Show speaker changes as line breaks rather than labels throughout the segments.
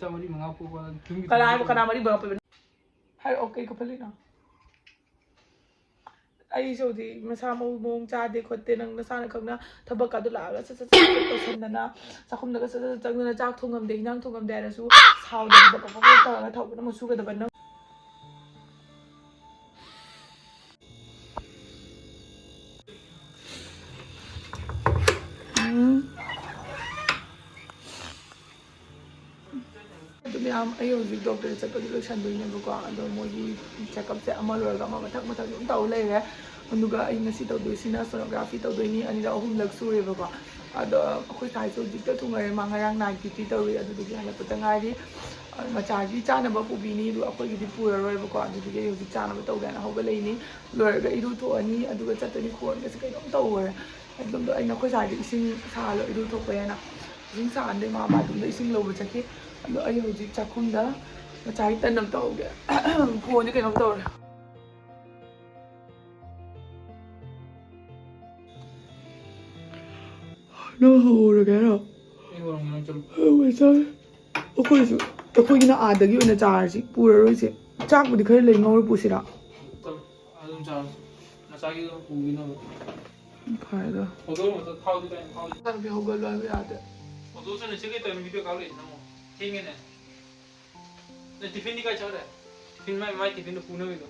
ꯆꯥꯃꯔꯤ ꯃꯉꯥ ꯄꯨꯕ
ꯀꯅꯥ ꯃꯔꯤ ꯃꯉꯥ ꯄꯨꯕ ꯍꯥꯏꯔꯛꯑꯣ ꯀꯩ ꯀꯞꯍꯜꯂꯤꯅꯣ ꯑꯩꯁꯨ ꯍꯧꯖꯤꯛ ꯃꯁꯥ ꯃꯑꯣꯡ ꯆꯥꯗꯦ ꯈꯣꯠꯇꯦ ꯅꯪ ꯅꯁꯥꯅ ꯈꯪꯅ ꯊꯕꯛꯀꯥꯗꯣ ꯂꯥꯛꯑꯒ ꯁꯠ ꯇꯧꯁꯟꯗꯅ ꯆꯥꯛꯈꯨꯝꯗꯒ ꯁꯠ ꯆꯪꯗꯅ ꯆꯥꯛ ꯊꯣꯡꯉꯝꯗꯦ ꯍꯤꯟꯖꯥꯡ ꯊꯣꯡꯉꯝꯗꯦ ꯍꯥꯏꯔꯁꯨ ꯁꯥꯎꯗꯕꯤꯗ ꯄꯛ ꯇꯧꯔꯒ ꯊꯕꯛ ꯑꯃ ꯁꯨꯒꯗꯕ ꯅꯪ ꯃꯌꯥꯝ ꯑꯩ ꯍꯧꯖꯤꯛ ꯗꯣꯛꯇꯔ ꯆꯠꯄꯗꯤ ꯂꯣꯏꯁꯟꯗꯣꯏꯅꯦꯕꯀꯣ ꯑꯗꯣ ꯃꯣꯏꯒꯤ ꯆꯦꯛꯑꯞꯁꯦ ꯑꯃ ꯂꯣꯏꯔꯒ ꯑꯃ ꯃꯊꯪ ꯑꯗꯨꯝ ꯇꯧ ꯂꯩꯔꯦ ꯑꯗꯨꯒ ꯑꯩ ꯉꯁꯤ ꯇꯧꯗꯣꯏꯁꯤꯅ ꯁꯣꯅꯣꯒ꯭ꯔꯥꯐꯤ ꯇꯧꯗꯣꯏꯅꯤ ꯑꯅꯤꯔꯛ ꯑꯍꯨꯝꯂꯛ ꯁꯨꯔꯦꯕꯀꯣ ꯑꯗꯣ ꯑꯩꯈꯣꯏ ꯁꯥꯏꯁꯨ ꯍꯧꯖꯤꯛꯇ ꯊꯨꯡꯉꯔꯦ ꯃꯥ ꯉꯔꯥꯡ ꯅꯥꯏꯠ ꯗ꯭ꯌꯨꯇꯤ ꯇꯧꯔꯤ ꯑꯗꯨꯗꯨꯒꯤ ꯍꯜꯂꯛꯄꯗ ꯉꯥꯏꯔꯤ ꯃꯆꯥꯒꯤ ꯆꯥꯅꯕ ꯄꯨꯕꯤꯅꯤ ꯑꯗꯨ ꯑꯩꯈꯣꯏꯒꯤꯗꯤ ꯄꯨꯔꯔꯣꯏꯕꯀꯣ ꯑꯗꯨꯗꯨꯒꯤ ꯑꯩ ꯍꯧꯖꯤꯛ ꯆꯥꯅꯕ ꯇꯧꯒꯦꯅ ꯍꯧꯒꯠꯂꯛꯏꯅꯤ ꯂꯣꯏꯔꯒ ꯏꯔꯨ ꯊꯣꯛꯑꯅꯤ ꯑꯗꯨꯒ ꯆꯠꯇꯣꯏꯅꯤ ꯈꯣꯟꯒꯁꯦ ꯀꯩꯅꯣꯝ ꯇꯧꯔꯦ ꯑꯗꯨꯝꯗꯣ ꯑꯩꯅ ꯑꯩꯈꯣꯏ ꯁꯥꯏꯗ ꯏꯁꯤꯡ ꯁꯥꯍꯜꯂꯣ ꯏꯔꯨ ꯊꯣꯛꯄꯦꯅ ꯏꯁꯤꯡ ꯁꯥꯍꯟꯗꯦ ꯃꯥ ꯕꯥꯠꯔꯨꯝꯗ ꯏꯁꯤꯡ ꯂꯧꯕ ꯆꯠꯈꯤ ꯑꯗꯣ ꯑꯩ ꯍꯧꯖꯤꯛ ꯆꯥꯛꯈꯨꯝꯗ ꯉꯁꯥꯏ ꯇꯟ ꯑꯃ ꯇꯧꯍꯧꯒꯦ ꯐꯣꯟꯁꯦ ꯀꯩꯅꯣꯝ ꯇꯧꯔꯦ ꯅꯪ ꯍꯧꯔꯒꯦ ꯍꯥꯏꯔꯣ ꯑꯩꯈꯣꯏꯁꯨ ꯑꯩꯈꯣꯏꯒꯤꯅ ꯑꯥꯗꯒꯤ ꯑꯣꯏꯅ ꯆꯥꯔꯁꯤ ꯄꯨꯔꯔꯣꯏꯁꯦ ꯆꯥꯛꯄꯨꯗꯤ ꯈꯔ ꯂꯩ ꯉꯧꯔ ꯄꯨꯁꯤꯔꯥ
ꯑꯗꯨꯝ ꯆꯥꯔꯁꯤ ꯃꯆꯥꯒꯤ ꯑꯗꯨꯝ ꯄꯨꯈꯤꯅꯕ
ꯐꯔꯦꯗ ꯍꯧꯒꯠꯂꯣ ꯍꯥꯏꯕ ꯌꯥꯗꯦ
ꯑꯣꯇꯣꯁꯨ ꯆꯦꯛꯀꯦꯠ ꯇꯧꯔ ꯚꯤꯗꯤꯑꯣ ꯀꯥꯞ ꯂꯩꯁꯤ ꯅꯪ ꯊꯦꯡꯉꯦꯅꯦ ꯅꯪ ꯇꯤꯐꯤꯟꯗꯤ ꯀꯥꯏ ꯆꯠꯈ꯭ꯔꯦ ꯇꯤꯐꯤꯟ ꯃꯥꯏ ꯇꯤꯐꯤꯟꯗꯣ ꯄꯨꯅꯕꯤꯗꯣ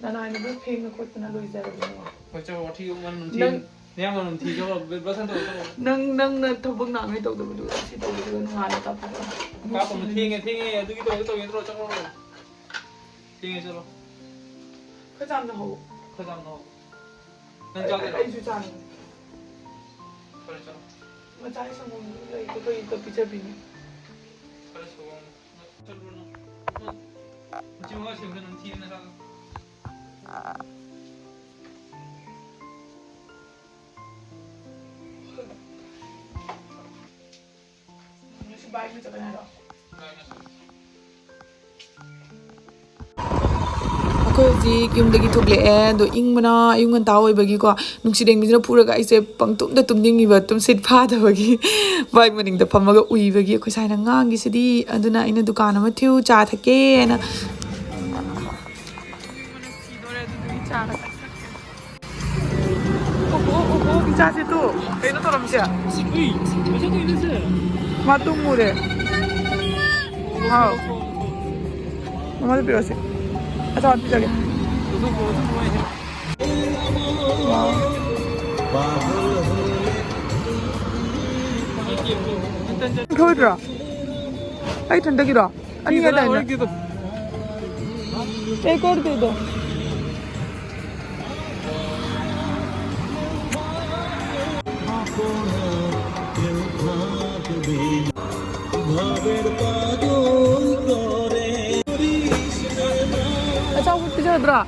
ꯅꯅꯥꯏꯅ ꯐꯦꯡꯅ ꯈꯣꯠꯇꯅ ꯂꯣꯏꯖꯔꯕꯅꯦ ꯅꯪꯅ ꯊꯕꯛ ꯅꯥꯡꯉꯩ ꯇꯧꯗꯕꯗꯨ ꯁꯤ ꯇꯧꯕꯗꯨꯒ ꯅꯨꯡꯉꯥꯏꯅ ꯇꯥꯛꯄꯗꯣ
ꯊꯦꯡꯉꯦ ꯑꯗꯨꯒꯤ ꯇꯧꯒꯦ ꯅꯠꯇ꯭ꯔꯣ ꯆꯠꯂꯣ ꯊꯦꯡꯉꯦ ꯆꯠꯂꯣ
ꯈꯔ ꯆꯥꯝꯅ ꯍꯧ
ꯈꯔ ꯆꯥꯝꯅ ꯍꯧ ꯅꯪ ꯆꯥꯒꯦꯔꯣ
ꯑꯩꯁꯨ ꯆꯥꯅꯤꯡꯉꯦ
ꯐꯔꯦ ꯆꯠꯂꯣ
ꯃꯆꯥꯒꯤ ꯁꯪꯒꯣꯝꯗꯨ ꯂꯩ ꯑꯩꯈꯣꯏ ꯄꯤꯖꯕꯤꯅꯤ
ꯐꯔꯦ ꯁꯪꯒꯣꯝ ꯆꯠꯂꯨ ꯅꯪ ꯃꯆꯤ ꯃꯉꯥ ꯁꯦꯝꯕꯗ ꯅꯪ ꯊꯤꯔꯦ ꯅꯁꯥꯗꯣ
ꯉꯁꯤ ꯕꯥꯏꯛꯅ ꯆꯠꯀꯅꯤ ꯍꯥꯏꯔꯣ ꯑꯩꯈꯣꯏ ꯍꯧꯖꯤꯛ ꯌꯨꯝꯗꯒꯤ ꯊꯣꯛꯂꯛꯑꯦ ꯑꯗꯣ ꯏꯪꯕꯅ ꯑꯌꯨꯛ ꯉꯟꯇꯥ ꯑꯣꯏꯕꯒꯤꯀꯣ ꯅꯨꯡꯁꯤꯠ ꯄꯨꯔꯒ ꯑꯩꯁꯦ ꯄꯪꯇꯨꯝꯗ ꯇꯨꯝꯅꯤꯡꯉꯤꯕ ꯇꯨꯝꯁꯤꯠ ꯐꯥꯗꯕꯒꯤ ꯕꯥꯏꯛ ꯃꯅꯤꯡꯗ ꯐꯝꯃꯒ ꯎꯏꯕꯒꯤ ꯑꯩꯈꯣꯏ ꯁꯥꯏꯅ ꯉꯥꯡꯒꯤꯁꯤꯗꯤ ꯑꯗꯨꯅ ꯑꯩꯅ ꯗꯨꯀꯥꯟ ꯑꯃ ꯊꯤꯌꯨ ꯆꯥ ꯊꯛꯀꯦꯅ 이자세 또 그래도 떨어지지 맛도 모래 아 엄마도 필요하지 아 잠깐 비자게 겨울이라 아이 된다기라 아니 해다 했나 에코르데도 ꯑꯆꯥꯄꯣꯠ ꯄꯤꯖꯗ꯭ꯔꯥ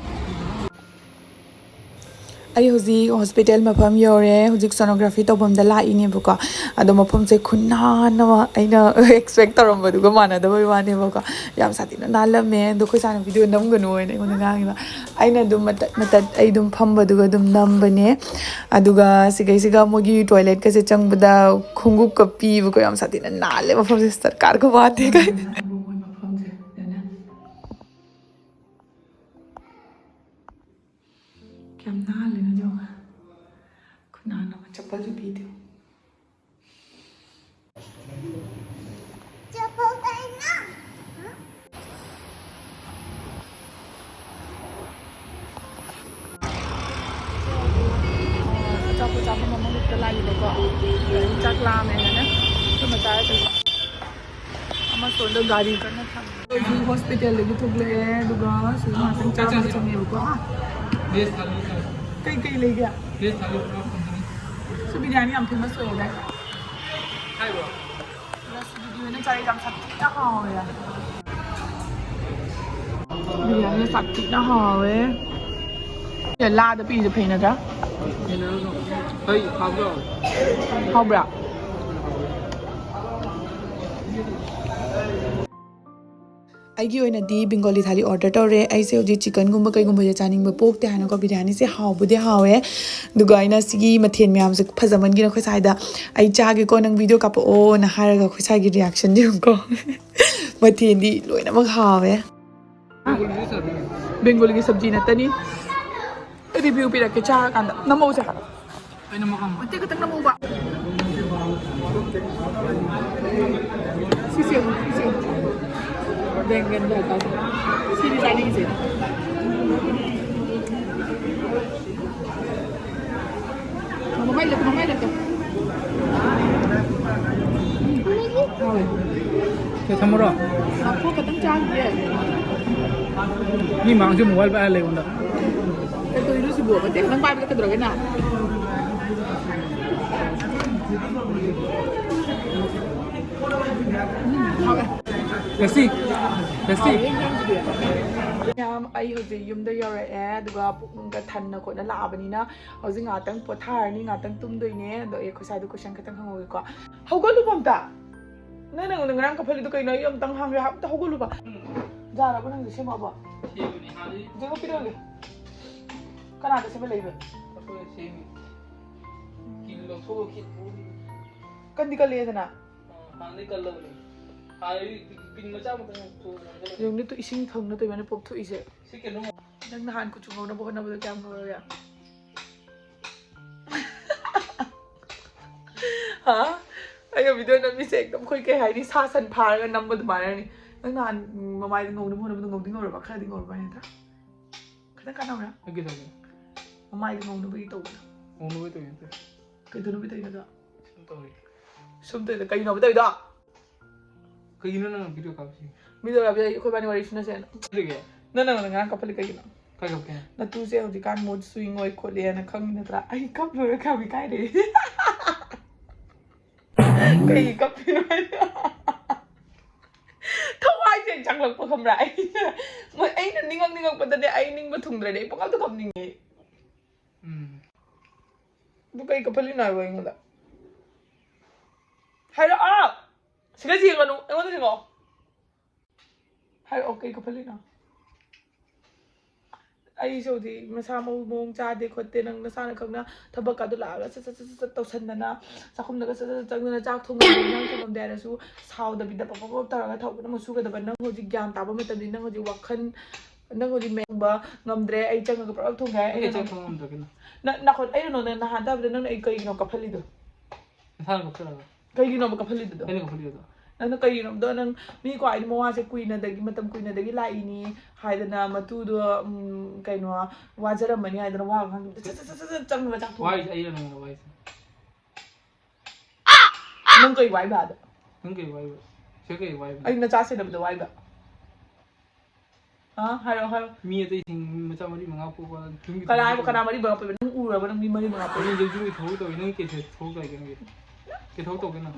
ꯑꯩ ꯍꯧꯖꯤꯛ ꯍꯣꯁꯄꯤꯇꯥꯜ ꯃꯐꯝ ꯌꯧꯔꯦ ꯍꯧꯖꯤꯛ ꯁꯣꯅꯣꯒ꯭ꯔꯥꯐꯤ ꯇꯧꯐꯝꯗ ꯂꯥꯛꯏꯅꯦꯕꯀꯣ ꯑꯗꯣ ꯃꯐꯝꯁꯦ ꯈꯨꯟꯅꯥꯟ ꯑꯃ ꯑꯩꯅ ꯑꯦꯛꯁꯄꯦꯛ ꯇꯧꯔꯝꯕꯗꯨꯒ ꯃꯥꯟꯅꯗꯕꯩ ꯋꯥꯅꯦꯕꯀꯣ ꯌꯥꯝ ꯁꯥꯊꯤꯅ ꯅꯥꯜꯂꯝꯃꯦ ꯑꯗꯣ ꯑꯩꯈꯣꯏ ꯁꯥꯏꯅ ꯚꯤꯗꯤꯑꯣ ꯅꯝꯒꯅꯨ ꯍꯥꯏꯅ ꯑꯩꯉꯣꯟꯗ ꯉꯥꯡꯉꯤꯕ ꯑꯩꯅ ꯑꯗꯨꯝ ꯃꯇꯠ ꯑꯩ ꯑꯗꯨꯝ ꯐꯝꯕꯗꯨꯒ ꯑꯗꯨꯝ ꯅꯝꯕꯅꯦ ꯑꯗꯨꯒ ꯁꯤꯒꯩꯁꯤꯒ ꯃꯣꯏꯒꯤ ꯇꯣꯏꯂꯦꯠꯀꯁꯦ ꯆꯪꯕꯗ ꯈꯣꯡꯎꯞꯀ ꯄꯤꯕꯀꯣ ꯌꯥꯝ ꯁꯥꯊꯤꯅ ꯅꯥꯜꯂꯦ ꯃꯐꯝꯁꯦ ꯁꯔꯀꯥꯔꯒ ꯋꯥꯗꯦ ꯀꯥꯏ ꯀꯌꯥꯝ ꯅꯥꯜꯂꯤꯅꯣ ꯌꯦꯡꯉꯣ ꯈꯨꯅꯥꯟ ꯑꯃ ꯆꯄꯜꯁꯨ ꯄꯤꯗꯦ ꯑꯆꯥꯄꯣꯠ ꯆꯥꯐꯝ ꯑꯃꯈꯛꯇ ꯂꯥꯛꯏꯕꯀꯣ ꯆꯥꯛ ꯂꯥꯝꯃꯦꯅꯅꯦ ꯑꯩꯈꯣꯏ ꯃꯆꯥ ꯑꯃ ꯁꯣꯝꯗ ꯒꯥꯔꯤ ꯀꯟꯅ ꯊꯝꯃꯦ ꯍꯧꯖꯤꯛ ꯍꯣꯁꯄꯤꯇꯥꯜꯗꯒꯤ ꯊꯣꯛꯂꯛꯑꯦ ꯑꯗꯨꯒ ꯁꯤꯗ ꯉꯥꯛꯇꯪ ꯆꯥꯕ ꯆꯪꯉꯦꯕꯀꯣ ꯀꯩ ꯂꯩꯒꯦ ꯁꯤ ꯕꯤꯔꯌꯥꯅꯤ ꯌꯥꯝ ꯐꯦꯃꯁ ꯑꯣꯏꯔꯦ
ꯍꯥꯏꯕ꯭ꯔꯣ
ꯔꯁꯒꯨꯜꯂꯥ ꯑꯣꯏꯅ ꯆꯥꯏ ꯌꯥꯝ ꯁꯥꯊꯤꯅ ꯍꯥꯎꯋꯦ ꯕꯤꯔꯌꯥꯅꯤ ꯁꯥꯊꯤꯅ ꯍꯥꯎꯋꯦ ꯂꯥꯗ ꯄꯤꯔꯤꯁꯦ ꯐꯩ ꯅꯠꯇ꯭ꯔꯥ
ꯍꯣꯏ ꯍꯥꯎꯕ꯭ꯔꯣ
ꯍꯥꯎꯕ꯭ꯔꯥ ꯑꯩꯒꯤ ꯑꯣꯏꯅꯗꯤ ꯕꯦꯡꯒꯣꯂꯤ ꯊꯥꯂꯤ ꯑꯣꯔꯗꯔ ꯇꯧꯔꯦ ꯑꯩꯁꯦ ꯍꯧꯖꯤꯛ ꯆꯤꯀꯟꯒꯨꯝꯕ ꯀꯩꯒꯨꯝꯕꯁꯦ ꯆꯥꯅꯤꯡꯕ ꯄꯣꯛꯇꯦ ꯍꯥꯏꯅꯀꯣ ꯕꯤꯔꯌꯥꯅꯤꯁꯦ ꯍꯥꯎꯕꯨꯗꯤ ꯍꯥꯎꯋꯦ ꯑꯗꯨꯒ ꯑꯩꯅ ꯁꯤꯒꯤ ꯃꯊꯦꯜ ꯃꯌꯥꯝꯁꯦ ꯐꯖꯃꯟꯒꯤꯅ ꯑꯩꯈꯣꯏ ꯁ꯭ꯋꯥꯏꯗ ꯑꯩ ꯆꯥꯒꯦꯀꯣ ꯅꯪ ꯚꯤꯗꯤꯑꯣ ꯀꯥꯞꯄꯛꯑꯣꯅ ꯍꯥꯏꯔꯒ ꯑꯩꯈꯣꯏ ꯁ꯭ꯋꯥꯏꯒꯤ ꯔꯤꯌꯥꯛꯁꯟ ꯌꯦꯡꯉꯨꯀꯣ ꯃꯊꯦꯜꯗꯤ ꯂꯣꯏꯅꯃꯛ ꯍꯥꯎꯋꯦ ꯕꯦꯡꯒꯣꯂꯤꯒꯤ ꯁब्ꯖꯤ ꯅꯠꯇꯅꯤ ꯔꯤꯚ꯭ꯌू ꯄꯤꯔꯛꯀꯦ ꯆꯥꯔꯀꯥꯟꯗ ꯅꯝꯃꯧꯁꯦ
ꯑꯩꯅ ꯃꯈꯥ
ꯃꯇꯦꯛ ꯈꯛꯇꯪ ꯅꯝꯃꯧꯕ ꯁꯤꯁꯦ ꯕꯦꯡꯒꯟ ꯁꯤꯗꯤ ꯆꯥꯅꯤꯡꯉꯤꯁꯦ ꯃꯃꯥꯏ ꯂꯛꯇꯣ
ꯊꯝꯃꯨꯔꯣ
ꯉꯥꯛꯊꯣꯛ ꯈꯛꯇꯪ ꯆꯥꯈꯤꯒꯦ
ꯃꯤ ꯃꯥꯡꯁꯨ ꯃꯣꯕꯥꯏꯜ ꯄꯥꯏꯔ ꯂꯩꯕꯣꯟꯗ
ꯀꯩꯗꯧꯔꯤꯅꯣ ꯁꯤꯕꯨ ꯃꯇꯦꯛ ꯈꯛꯇꯪ ꯄꯥꯏꯕꯗ ꯀꯩꯗꯧꯔꯒꯦꯅ ꯃꯌꯥꯝ ꯑꯩ ꯍꯧꯖꯤꯛ ꯌꯨꯝꯗ ꯌꯧꯔꯛꯑꯦ ꯑꯗꯨꯒ ꯄꯨꯛꯅꯨꯡꯒ ꯊꯟꯅ ꯈꯣꯠꯅ ꯂꯥꯛꯑꯕꯅꯤꯅ ꯍꯧꯖꯤꯛ ꯉꯥꯛꯇꯪ ꯄꯣꯊꯥꯔꯅꯤ ꯉꯥꯛꯇꯪ ꯇꯨꯝꯗꯣꯏꯅꯦ ꯑꯗꯣ ꯑꯩ ꯈꯨꯁꯥꯏꯗꯣ ꯀꯣꯏꯁꯟ ꯈꯛꯇꯪ ꯍꯪꯍꯧꯒꯦꯀꯣ ꯍꯧꯒꯠꯂꯨꯕ ꯑꯝꯇ ꯅꯪ ꯅꯪꯉꯣꯟꯗ ꯉꯔꯥꯡ ꯀꯞꯐꯜꯂꯤꯗꯣ ꯀꯩꯅꯣ ꯑꯩ ꯑꯝꯇꯪ ꯍꯪꯒꯦ ꯑꯝꯇ ꯍꯧꯒꯠꯂꯨꯕ ꯌꯥꯔꯕ ꯅꯪꯁꯦ ꯁꯦꯝꯃꯛꯑꯕ ꯖꯦꯡꯉꯣ ꯄꯤꯔꯛꯑꯒꯦ ꯀꯅꯥꯗ ꯁꯦꯝꯕ ꯂꯩꯕ ꯀꯟꯗꯤ ꯀꯜꯂꯦꯗꯅ ꯌꯦꯡꯅꯤꯇꯣ ꯏꯁꯤꯡ ꯊꯪꯅ ꯇꯣꯏꯃꯅ ꯄꯣꯛꯊꯣꯛꯏꯁꯦ ꯅꯪ ꯅꯍꯥꯟ ꯀꯨꯆꯨ ꯉꯧꯅꯕ ꯍꯣꯠꯅꯕꯗꯣ ꯀꯌꯥꯝ ꯉꯧꯔꯒꯦ ꯍꯥ ꯑꯩꯒ ꯚꯤꯗꯤꯑꯣ ꯅꯝꯃꯤꯁꯦ ꯑꯦꯛꯗꯝ ꯑꯩꯈꯣꯏ ꯀꯩ ꯍꯥꯏꯅꯤ ꯁꯥ ꯁꯟ ꯐꯥꯔꯒ ꯅꯝꯕ ꯑꯗꯨꯃꯥꯏꯅꯅꯤ ꯅꯪ ꯅꯍꯥꯟ ꯃꯃꯥꯏꯗ ꯉꯧꯅꯕ ꯍꯣꯠꯅꯕꯗꯣ ꯉꯧꯗꯤ ꯉꯧꯔꯕ ꯈꯔꯗꯤ ꯉꯧꯔꯕ ꯅꯠꯇ꯭ꯔꯥ खतन का नाम है
अगे तो
मम्मा इधर मोनू भी तो कहीं भी तो सुन तो कहीं ना बताओ इधर
कहीं ना वीडियो
काफी कोई बानी वाली सुना से ना ना कपल कहीं ना
काय कप के
ना तू से होती कान मोड स्विंग और खोले है ना खंग ना तरा आई कप लो रखा भी काय रे कहीं कप थवाई से जंग लग पकम रहा है मैं आई ना निगंग पता नहीं आई निंग बथुंग रहे पकड़ तो कम नहीं है तू कहीं कपल ही ना हुआ इंगला हाय आ सिगा जी गनु एमोन सिगो हाय ओके कपल ही ना आई सोदी मसा मोंग चादे खोते नंग नसाना खंगना थबक का लागा सत तौसनना चाखुमनगा चंगना चाक थोंग नंग थबम देरसु सावदबिदा पपप तरगा थौबना मसुगदब नंग होजि ज्ञान ताबा मतमनि नंग होजि वखन नंग होजि मेंबा ngамद्रे आई चंगगा प्रब थोंगा आई ना नाखोन आई नो ना हादाब नंग आई कइनो कफलिदो
नसाना कफलगा
कइनो कफलिदो
कइनो कफलिदो
नंग कइनो दो नंग मी को आई मवासे कुइनादगी मतम कुइनादगी लाइनी हाइदना मतुदो कइनो वाजरमनि हाइदना वा खंग चंगगा चाक
वाइस आई नो वाइस
नंग कइ वाइ बाद
नंग कइ वाइ से कइ वाइ
आई ना चासे दबदो वाइ बा हां हायो
मी अतै सिंग मचा मरि मंगा पोबा तुमि
कना मरि बगा पे नंग उरबा नंग मी मरि मंगा पे
नि जु थौ तो नंग के से थौ तो के थौ तो के ना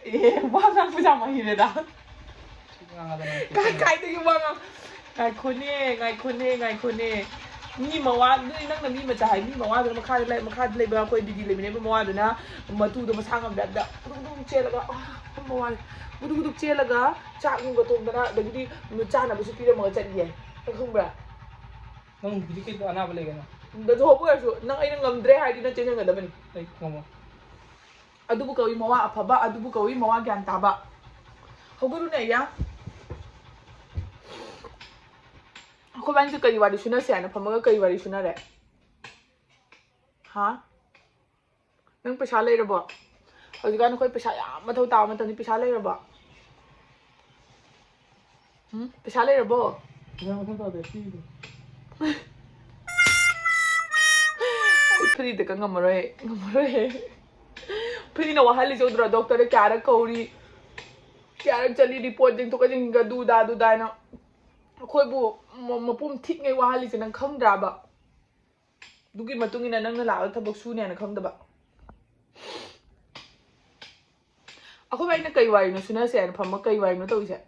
ए वा नंग पुजा महि रे दा काय तो यु वा ngai khone mi mawa ni nang na mi ma chai mi mawa da makha lai ba koi didi le ne mawa da na matu da masang am da dum che laga mawa gudu che laga cha ng ga tong da da gidi mu cha na bu su pi da ma chat ye khung bra
nang gidi ke da ana ba le ga na
da zo bu su nang ai nang ngamdre hai di na chen nga da bani
ai ngomo
adu bu kawi mawa afaba adu bu kawi mawa gyan ta ba hoguru ne ya कोई बानी से कई बारी सुना से आना फमगा कई बारी सुना रे हाँ नंग पैसा ले रबो हौजिकान कोई पैसा याम मथौ ता मतनि पैसा ले रबो पैसा ले रबो
या मथौ ता दे
free de ka ngamare free na wahali jodra doctor kyara kauri kyara chali report jing to ka jing ga du da na khoi bu mapum thik ngai wahali se nang khangdra ba dugi matung ina nang na la thabak su ne na khangda ba akho bai na kai wai no suna se an phama kai wai no to ise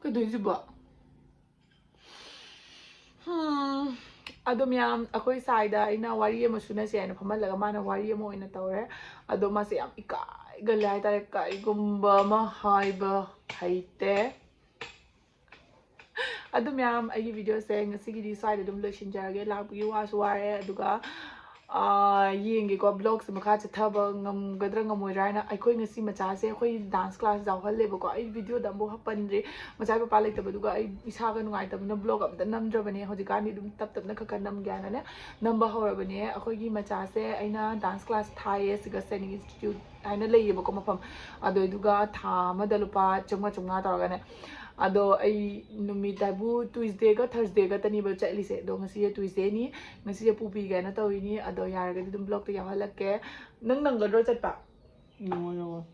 ka doi ji ba adom yam akhoi sai da ina wari ma suna se an phama laga mana wari ma oina tawre adom ma se yam ikai ga lai ta kai gumba ma hai ba ꯍꯩꯇꯦ ꯑꯗꯨ ꯃꯌꯥꯝ ꯑꯩꯒꯤ ꯚꯤꯗꯤꯑꯣꯁꯦ ꯉꯁꯤꯒꯤꯗꯤ ꯁ꯭ꯋꯥꯏꯗ ꯑꯗꯨꯝ ꯂꯣꯏꯁꯤꯟꯖꯔꯒꯦ ꯂꯥꯛꯄꯒꯤ ꯋꯥꯁꯨ ꯋꯥꯔꯦ ꯑꯗꯨꯒ ꯌꯦꯡꯒꯦꯀꯣ ꯕ꯭ꯂꯣꯛꯁꯦ ꯃꯈꯥ ꯆꯠꯊꯕ ꯉꯝꯒꯗ꯭ꯔꯥ ꯉꯝꯃꯣꯏꯗ꯭ꯔꯥ ꯍꯥꯏꯅ ꯑꯩꯈꯣꯏ ꯉꯁꯤ ꯃꯆꯥꯁꯦ ꯑꯩꯈꯣꯏ ꯗꯥꯟꯁ ꯀ꯭ꯂꯥꯁ ꯌꯥꯎꯍꯜꯂꯦꯕꯀꯣ ꯑꯩ ꯚꯤꯗꯤꯑꯣꯗ ꯑꯃꯨꯛ ꯍꯥꯞꯄꯟꯗ꯭ꯔꯤ ꯃꯆꯥ ꯄꯄꯥ ꯂꯩꯇꯕꯗꯨꯒ ꯑꯩ ꯏꯁꯥꯒ ꯅꯨꯡꯉꯥꯏꯇꯕꯅ ꯕ꯭ꯂꯣꯛ ꯑꯝꯇ ꯅꯝꯗ꯭ꯔꯕꯅꯦ ꯍꯧꯖꯤꯛꯀꯥꯟꯗꯤ ꯑꯗꯨꯝ ꯇꯞꯅ ꯈꯔ ꯅꯝꯒꯦ ꯍꯥꯏꯅꯅꯦ ꯅꯝꯕ ꯍꯧꯔꯕꯅꯦ ꯑꯩꯈꯣꯏꯒꯤ ꯃꯆꯥꯁꯦ ꯑꯩꯅ ꯗꯥꯟꯁ ꯀ꯭ꯂꯥꯁ ꯊꯥꯏꯌꯦ ꯁꯤꯒ ꯁꯦꯅꯤꯛ ꯏꯟꯁꯇꯤꯇ꯭ꯌꯨꯠ ꯍꯥꯏꯅ ꯂꯩꯌꯦꯕꯀꯣ ꯃꯐꯝ ꯑꯗꯨꯗꯨꯒ ꯊꯥ ꯑꯃꯗ ꯂꯨꯄꯥ 500 ꯇꯧꯔꯒꯅꯦ ꯑꯗꯣ ꯑꯩ ꯅꯨꯃꯤꯠ ꯍꯥꯏꯕꯨ ꯇꯨꯏꯁꯗꯦꯒ ꯊꯔꯁꯗꯦꯒꯇꯅꯦꯕ ꯆꯠꯂꯤꯁꯦ ꯑꯗꯣ ꯉꯁꯤꯁꯦ ꯇꯨꯏꯁꯗꯦꯅꯤ ꯉꯁꯤꯁꯦ ꯄꯨꯕꯤꯒꯦꯅ ꯇꯧꯔꯤꯅꯤ ꯑꯗꯣ ꯌꯥꯔꯒꯗꯤ ꯑꯗꯨꯝ ꯕ꯭ꯂꯣꯛꯇ ꯌꯥꯎꯍꯜꯂꯛꯀꯦ ꯅꯪ ꯅꯪꯒꯗ꯭ꯔꯣ ꯆꯠꯄ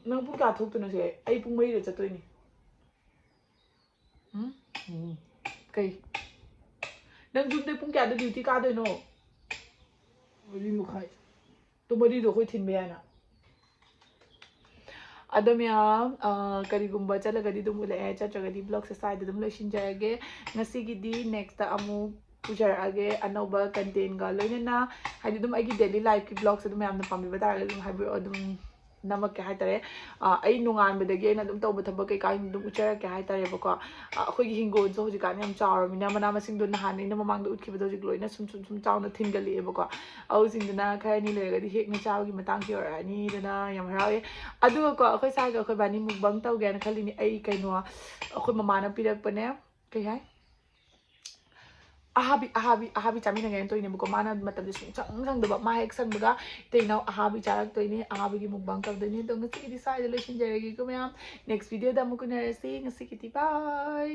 ꯅꯪ ꯄꯨꯡ ꯀꯌꯥ ꯊꯣꯛꯇꯣꯏꯅꯣ ꯁꯦ ꯑꯩ ꯄꯨꯡ 4ꯗ ꯆꯠꯇꯣꯏꯅꯤ ꯀꯩ ꯅꯪ ꯌꯨꯝꯗꯩ ꯄꯨꯡ ꯀꯌꯥꯗ ꯗ꯭ꯌꯨꯇꯤ ꯀꯥꯗꯣꯏꯅꯣ 4:30 또 머리도 거의 틴베야나 ꯑꯗꯣ ꯃꯌꯥꯝ ꯀꯔꯤꯒꯨꯝꯕ ꯆꯠꯂꯒꯗꯤ ꯑꯗꯨꯝ ꯎꯠꯂꯛꯑꯦ ꯆꯠꯇ꯭ꯔꯒꯗꯤ ꯕ꯭ꯂꯣꯛꯁꯦ ꯁ꯭ꯋꯥꯏꯗ ꯑꯗꯨꯝ ꯂꯣꯏꯁꯤꯟꯖꯔꯒꯦ ꯉꯁꯤꯒꯤꯗꯤ ꯅꯦꯛꯁꯇ ꯑꯃꯨꯛ ꯄꯨꯖꯔꯛꯑꯒꯦ ꯑꯅꯧꯕ ꯀꯟꯇꯦꯟꯒ ꯂꯣꯏꯅꯅ ꯍꯥꯏꯗꯤ ꯑꯗꯨꯝ ꯑꯩꯒꯤ ꯗꯦꯂꯤ ꯂꯥꯏꯐꯀꯤ ꯕ꯭ꯂꯣꯛꯁꯦ ꯑꯗꯨꯝ ꯌꯥꯝꯅ ꯄꯥꯝꯕꯤꯕ ꯇꯥꯔꯒꯗꯤ ꯑꯗꯨꯝ ꯍꯥꯏꯕꯤꯔꯛꯑꯣ ꯑꯗꯨꯝ ꯅꯝꯃꯛꯀꯦ ꯍꯥꯏꯇꯥꯔꯦ ꯑꯩ ꯅꯣꯡꯉꯥꯟꯕꯗꯒꯤ ꯑꯩꯅ ꯑꯗꯨꯝ ꯇꯧꯕ ꯊꯕꯛ ꯀꯩꯀꯥ ꯑꯗꯨꯝ ꯎꯠꯆꯔꯛꯀꯦ ꯍꯥꯏꯇꯥꯔꯦꯕꯀꯣ ꯑꯩꯈꯣꯏꯒꯤ ꯍꯤꯡꯒꯣꯜꯁꯨ ꯍꯧꯖꯤꯛꯀꯥꯟ ꯌꯥꯝ ꯆꯥꯎꯔꯕꯅꯤꯅ ꯃꯅꯥ ꯃꯁꯤꯡꯗꯣ ꯅꯍꯥꯟ ꯑꯩꯅ ꯃꯃꯥꯡꯗ ꯎꯠꯈꯤꯕꯗꯣ ꯍꯧꯖꯤꯛ ꯂꯣꯏꯅ ꯁꯨꯝ ꯆꯥꯎꯅ ꯊꯤꯟꯒꯠꯂꯛꯑꯦꯕꯀꯣ ꯑꯗꯨꯁꯤꯡꯗꯨꯅ ꯈꯔ ꯑꯅꯤ ꯂꯩꯔꯒꯗꯤ ꯍꯦꯛꯅ ꯆꯥꯕꯒꯤ ꯃꯇꯥꯡꯁꯤ ꯌꯧꯔꯛꯑꯅꯤ ꯑꯗꯨꯅ ꯌꯥꯝ ꯍꯔꯥꯎꯋꯦ ꯑꯗꯨꯒꯀꯣ ꯑꯩꯈꯣꯏ ꯁꯥꯏꯒ ꯑꯩꯈꯣꯏ ꯕꯥꯅꯤ ꯃꯨꯛꯕꯪ ꯇꯧꯒꯦꯅ ꯈꯜꯂꯤꯅꯤ ꯑꯩ ꯀꯩꯅꯣ ꯑꯩꯈꯣꯏ ꯃꯃꯥꯅ ꯄꯤꯔꯛꯄꯅꯦ ꯀꯩ ꯍꯥꯏ ꯑꯍꯥꯕꯤ ꯆꯥꯃꯤꯟꯅꯒꯦꯅ ꯇꯧꯔꯤꯅꯦꯕꯀꯣ ꯃꯥꯅ ꯃꯇꯝꯁꯦ ꯁꯨꯡꯁꯪ ꯁꯪꯗꯕ ꯃꯥ ꯍꯦꯛ ꯁꯪꯕꯒ ꯏꯇꯩꯅꯥꯎ ꯑꯍꯥꯕꯤ ꯆꯥꯔꯛꯇꯣꯏꯅꯦ ꯑꯍꯥꯕꯤꯒꯤ ꯃꯨꯛꯕꯥꯡ ꯇꯧꯗꯣꯏꯅꯦ ꯑꯗꯣ ꯉꯁꯤꯒꯤꯗꯤ ꯁ꯭ꯋꯥꯏꯗ ꯂꯣꯏꯁꯤꯟꯖꯔꯒꯦꯀꯣ ꯃꯌꯥꯝ ꯅꯦꯛꯁ ꯚꯤꯗꯤꯑꯣꯗ ꯑꯃꯨꯛ ꯎꯅꯔꯁꯤ ꯉꯁꯤꯒꯤꯗꯤ ꯕꯥꯏ